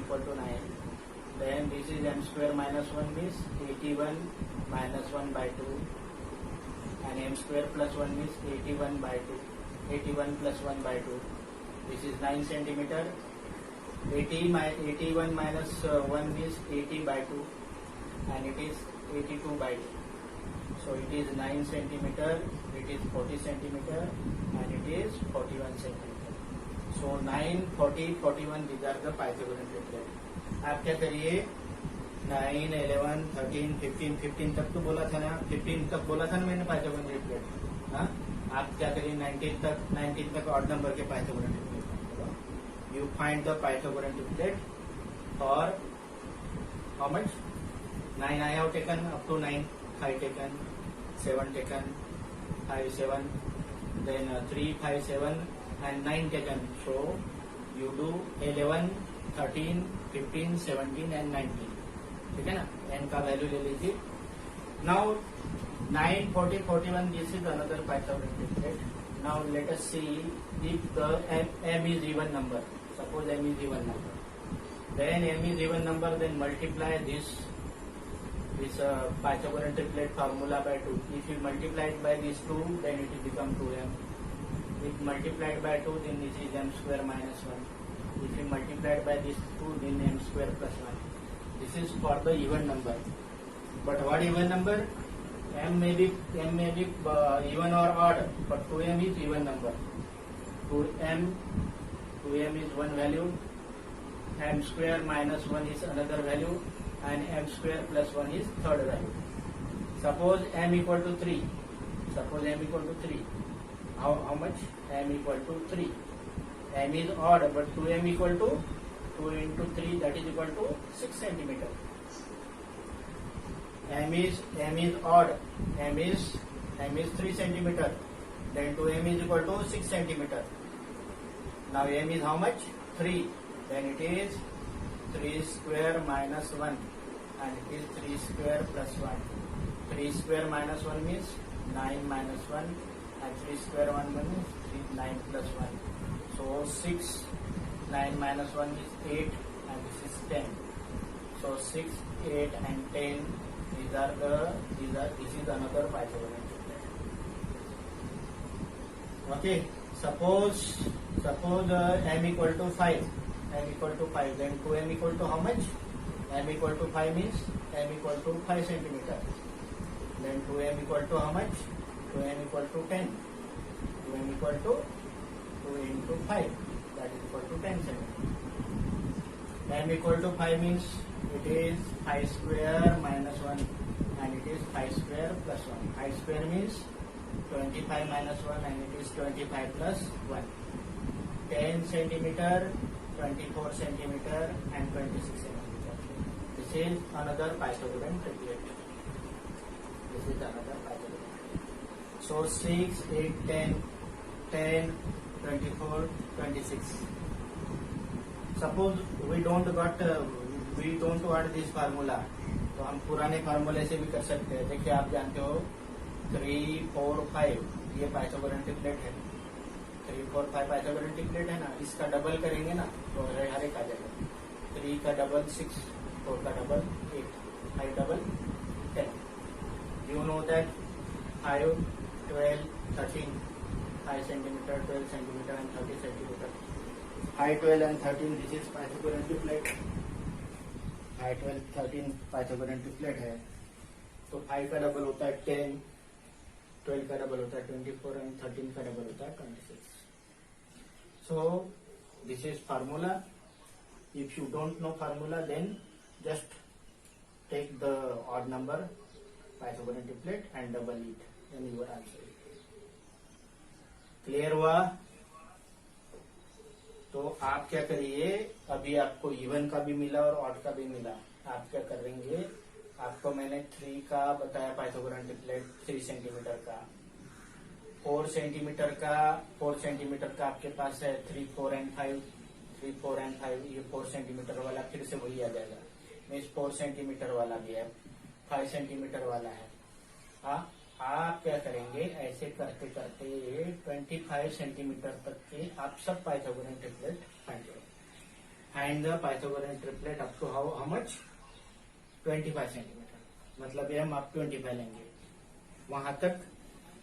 equal to 9. Then this is m square minus 1 means 81 minus 1 by 2, and m square plus 1 means 81 by 2. 81 plus 1 by 2. This is 9 centimeter. 81 minus 1 means 80 by 2, and it is 82 by 2. So it is 9 centimeter, it is 40 centimeter, and it is 41 centimeter. So 9, 40, 41 these are the Pythagorean triplet. आप क्या करिए 9, 11, 13, 15, 15 तक तो बोला था ना, 15 तक बोला था ना मैंने Pythagorean triplet. हाँ, आप क्या करिए 19 तक ऑड नंबर के Pythagorean triplet. You find the Pythagorean triplet for how much? 9 I have taken up to 9, 5 taken, 7 taken, 5, 7, then 3, 5, 7 and 9 taken. So you do 11, 13, 15, 17 and 19. ठीक है ना, n का वैल्यू ले लीजिए. Now 9, 40, 41 this is another Pythagorean triplet. Now let us see if the m is even number. Suppose m is even number. Then m is even number, then multiply this Pythagorean triplet formula by 2. If you multiply it by these 2, then it will become 2m. If multiplied by 2, then this is m square minus 1. If you multiply it by this 2, then m square plus 1. This is for the even number. But what even number? M may be even or odd, but 2m is even number. 2m is one value, m square minus 1 is another value, and m square plus 1 is third value. Suppose m equal to 3. How much? M equal to 3. M is odd, but 2m equal to 2 into 3, that is equal to 6 centimeter. M is odd. M is 3 centimeter. Then 2m is equal to 6 centimeter. Now m is how much? 3. Then it is 3 square minus 1, and it is 3 square plus 1. 3 square minus 1 means 9 minus 1, and 3 square 1 means 9 plus 1. So 6, 9 minus 1 is 8, and this is 10. So 6, 8 and 10, this is another Pythagorean triplet. Okay, suppose m equal to 5. Then 2m equal to how much? M equal to 5 means m equal to 5 centimeter. Then 2m equal to how much? 2m equal to 10. 2m equal to 2 into 5, that is equal to 10 centimeter. M equal to 5 means it is 5 square minus 1, and it is 5 square plus 1. 5 square means 25 minus 1, and it is 25 plus 1. 10 centimeter, 24 centimeter and 26 centimeter. This is another Pythagorean triplet. So 6, 8, 10, 10, 24, 26. Suppose we don't want this formula, तो हम पुराने फार्मूले से भी कर सकते हैं. देखिए आप जानते हो 3, 4, 5 ये पाइथागोरन ट्रिपलेट है. 3, 4, 5 पाइथागोरन ट्रिपलेट है ना. इसका डबल करेंगे ना तो हर एक आ जाएगा. 3 का डबल 6, 4 का double 8, 5 double 10. You know that 5, 12, 13, 5 centimeter, 12 centimeter and 30 centimeter. 5, 12 and 13 this is Pythagorean triplet. 5, 12, 13 Pythagorean triplet है. तो 5 का डबल होता है 10, 12 का डबल होता है 24 and 13 का डबल होता है 26. So this is formula. If you don't know formula, then just take the odd number Pythagorean triplet and double it, then you will answer it. Clear हुआ? तो आप क्या करिए, अभी आपको इवन का भी मिला और ऑड का भी मिला. आप क्या करेंगे, आपको मैंने 3 का बताया पाइथागोरन ट्रिपलेट 3 सेंटीमीटर का, 4 सेंटीमीटर का आपके पास है 3, 4 and 5, 3, 4 and 5. ये 4 सेंटीमीटर वाला फिर से वही आ जाएगा. मीन्स 4 सेंटीमीटर वाला भी है, 5 सेंटीमीटर वाला है. हाँ, आप क्या करेंगे, ऐसे करते करते 25 सेंटीमीटर तक के आप सब पाइथागोरन ट्रिपलेट फाइंड करो. Find the Pythagoras triplet up to how much 25 centimetre, मतलब ये हम आप 25 लेंगे, वहां तक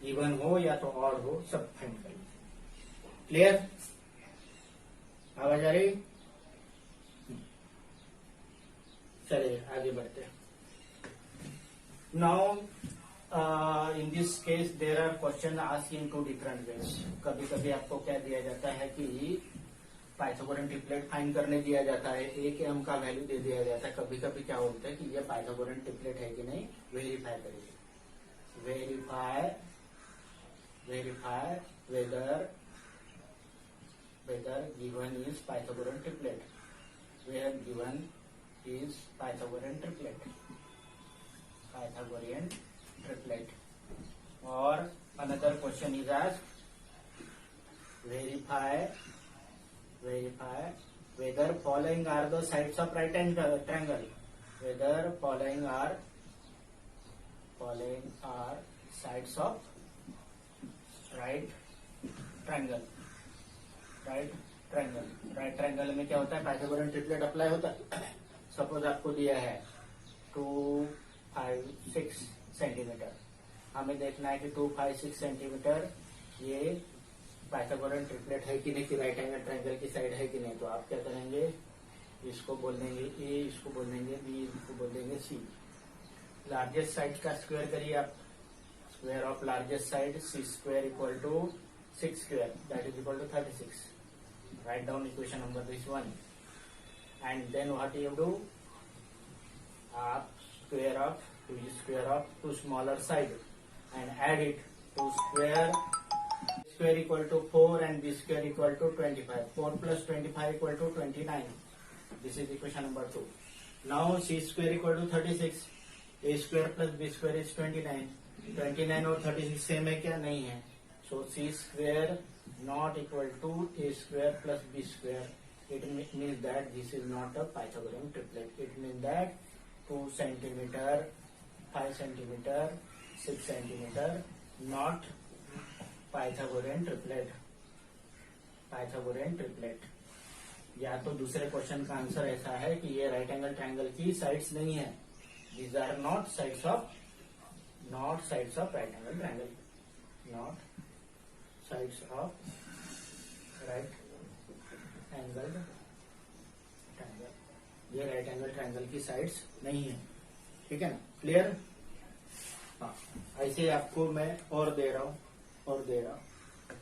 इवन हो या तो ऑड हो सब फाइंड कर लीजिए। क्लियर, आवाज आ रही? चलिए आगे बढ़ते हैं। Now in this case there are question ask in 2 different ways. कभी कभी आपको क्या दिया जाता है कि पाइथागोरस ट्रिपलेट फाइंड करने दिया जाता है, एक एम का वैल्यू दे दिया जाता है। कभी कभी क्या होता है कि ये पाइथागोरस ट्रिपलेट है कि नहीं वेरीफाई करिए। Verify whether given is Pythagorean triplet, where given is Pythagorean triplet, or another question is asked, verify whether following are the sides of right triangle, whether following are sides of right triangle। Right triangle में क्या होता है, Pythagoras triplet apply होता है। Suppose आपको दिया है 2, 5, 6 centimetre, हमें देखना है कि 2, 5, 6 सेंटीमीटर ये पाइथागोरस ट्रिपलेट है कि नहीं, कि राइट एंगल ट्रायंगल की साइड है कि नहीं। तो आप क्या करेंगे, इसको बोल देंगे ए, इसको बोल देंगे बी, इसको बोल देंगे सी। लार्जेस्ट साइड का स्क्वायर करिए आप, square of largest side C square equal to 6 square, that is equal to 36. Write down equation number this one, and then what you do, square of two smaller side and add it to square equal to 4 and b square equal to 25. 4 plus 25 equal to 29. This is equation number 2. Now c square equal to 36, a square plus b square is 29. 29 और 36 same है क्या? नहीं है। So c square not equal to a square plus b square. It means that this is not a Pythagorean triplet. It means that 2 centimeter, 5 centimeter, 6 centimeter not Pythagorean triplet. या तो दूसरे question का answer ऐसा है कि ये right angle triangle की sides नहीं है। These are not sides of right angle triangle. Not sides of right angled triangle, ये राइट एंगल ट्रायंगल की साइड्स नहीं है। ठीक है ना, क्लियर? हाँ, ऐसे आपको मैं और दे रहा हूँ।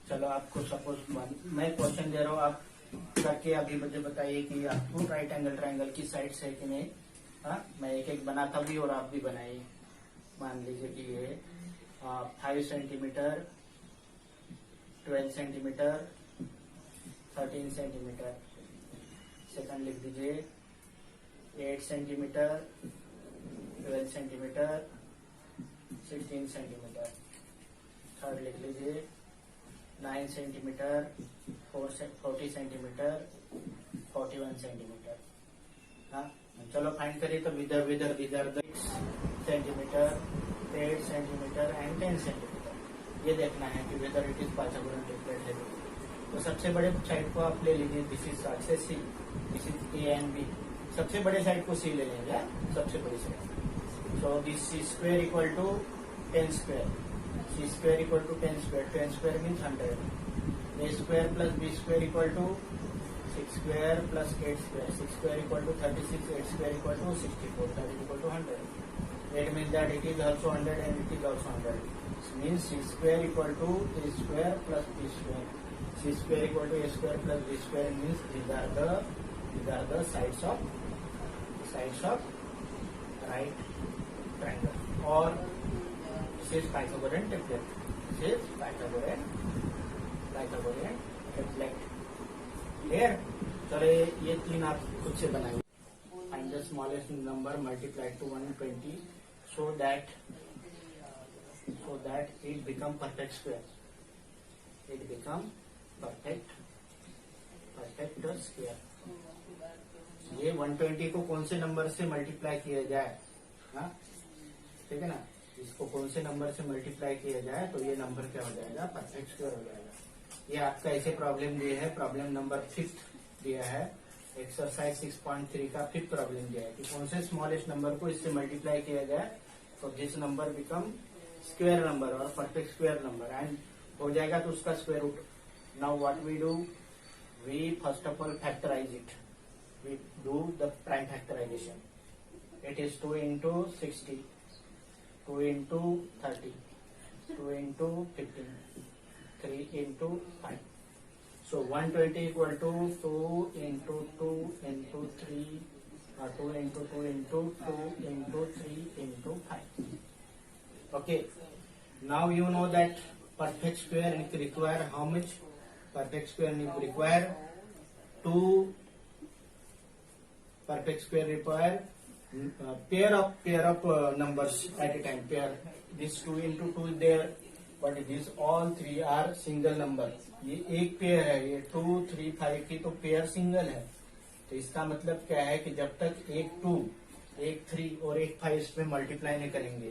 चलो आपको सपोज मैं क्वेश्चन दे रहा हूँ, आप करके अभी मुझे बताइए कि आपको राइट एंगल ट्रायंगल की साइड्स है कि नहीं। हाँ, मैं एक बनाता भी और आप भी बनाइए। मान लीजिए कि ये 5 सेंटीमीटर, 12 सेंटीमीटर, 13 सेंटीमीटर। सेकंड लिख दीजिए 8 सेंटीमीटर, 12 सेंटीमीटर, 16 सेंटीमीटर। थर्ड लिख लीजिए 9 सेंटीमीटर, 40 सेंटीमीटर, 41 सेंटीमीटर। हाँ, चलो फाइंड करिए। तो विदर 6 सेंटीमीटर, 8 सेंटीमीटर एंड 10 सेंटीमीटर। ये देखना है कि whether it is Pythagoras triplet है। तो सबसे बड़े साइड को आप ले लीजिए, दिस इज से C, this is A and B. सबसे बड़े साइड को सी ले लेंगे, सबसे बड़ी साइड। So this C square equal to 10 square, C square equal to 10 square, 10 square means 100। A square plus B square equal to 6 square plus 8 square, 6 square equal to 36, 8 square equal to 64, that is equal to 100. It means that it is also 100 and it is also 100. Means c square equal to a square plus b square. C square equal to a square plus b square means these are the sides of right triangle. Or this is Pythagorean triplet. This is Pythagorean triplet. Clear? चलो ये 3 आप खुद से बनाइए। Find the smallest number multiplied to 120 so that it become perfect square. It become perfect square. ये 120 को कौन से नंबर से मल्टीप्लाई किया जाए? हाँ, ठीक है ना, इसको कौन से नंबर से मल्टीप्लाई किया जाए तो ये नंबर क्या हो जाएगा? परफेक्ट स्क्वायर हो जाएगा। ये आपका ऐसे प्रॉब्लम दिया है, प्रॉब्लम नंबर 5 दिया है एक्सरसाइज 6.3 का फिफ्थ प्रॉब्लम दिया है कि कौन से स्मॉलेस्ट नंबर को इससे मल्टीप्लाई किया जाए तो this number become square number और परफेक्ट स्क्वायर नंबर एंड हो जाएगा तो उसका square root. Now what we do, we first of all factorize it. We do the prime factorization. It is 2 into 60, 2 into 30, 2 into 15, 3 into 5. So 120 equal to 2 into 2 into 3, or 2 into 2 into 2 into 3 into 5. Okay. Now you know that perfect square require how much? Perfect square require 2. Perfect square require pair of numbers at a time. Pair. This 2 into 2 is there. But this all 3 are single number. ये एक pair है, ये 2, 3, 5 की तो pair single है. तो इसका मतलब क्या है कि जब तक एक 2, एक 3 और एक 5 इसमें मल्टीप्लाई नहीं करेंगे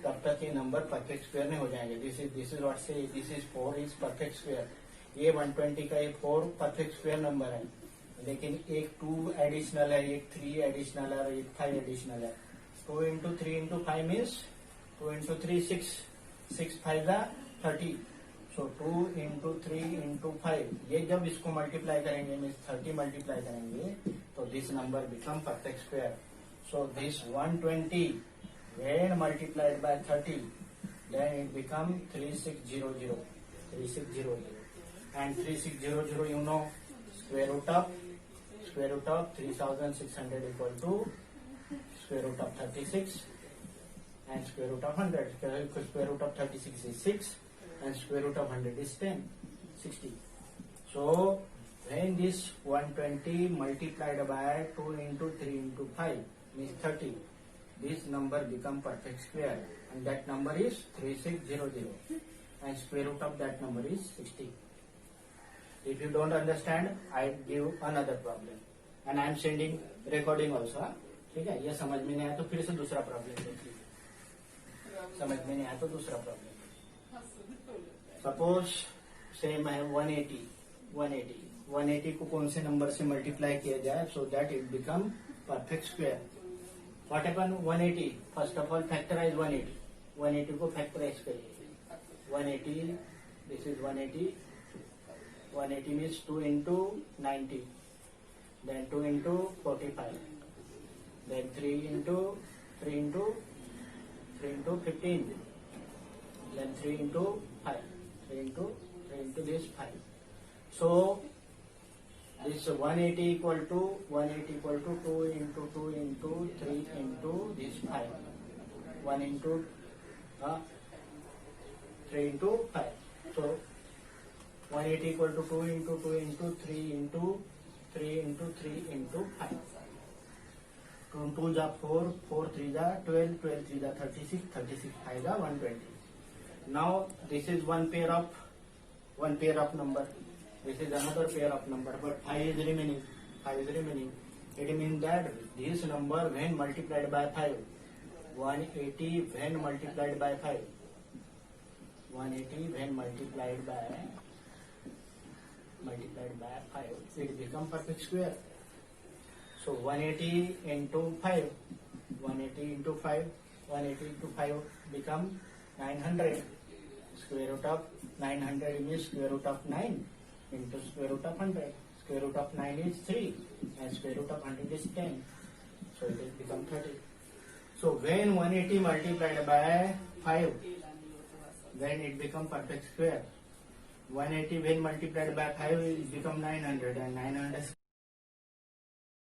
तब तक ये नंबर परफेक्ट स्क्वायर नहीं हो जाएंगे. दिस इज व्हाट से this is 4 is perfect square. ये 120 का ये 4 परफेक्ट स्क्वायर नंबर है, लेकिन एक 2 एडिशनल है, एक 3 एडिशनल है और एक 5 एडिशनल है. 2 into 3 into 5 means 2 into 3 6. 6 5 30. So 2 into 3 into 5. ये जब इसको मल्टीप्लाई करेंगे मीन्स 30 मल्टीप्लाई करेंगे तो this number become perfect square. So this 120 when multiplied by 30 then it become 3600. 3600 and 3600 you know square root of 3600 equal to square root of 36 and square root of 100. Square root of 36 is 6 and square root of 100 is 10, 60. So when this 120 multiplied by 2 into 3 into 5 means 30, this number become perfect square and that number is 3600 and square root of that number is 60. If you don't understand, I give another problem and I am sending recording also. ठीक है, ये समझ में नहीं आया तो फिर से दूसरा प्रॉब्लम देखिए. समझ में नहीं आया तो दूसरा प्रॉब्लम. सपोज सेम है 180 को कौन से नंबर से मल्टीप्लाई किया जाए so that it become perfect square. What happen 180, first of all factorize 180 को फैक्टराइज करिए. 180 this is 180 means 2 into 90, then 2 into 45, then 3 into 15, then 3 into 5, 3 into this 5. So this 180 equal to 2 into 2 into 3 into this 5. 1 into 3 into 5. So 180 equal to 2 into 2 into 3 into 3 into 3 into 5. 2 2 जा 4, 4 3 जा 12, 12 3 जा 36, 36 5 जा 120. Now this is one pair of number. This is another pair of number, but 5 is remaining. 5 is remaining. It means that this number when multiplied by 5, 180 when multiplied by 5, 180 when multiplied by 5, it become perfect square. So 180 into 5, 180 into 5 become 900. Square root of 900 means square root of 9 into square root of 100. Square root of 9 is 3 and square root of 100 is 10. So it will become 30. So when 180 multiplied by 5, then it become perfect square. 180 when multiplied by 5 it become 900 and 900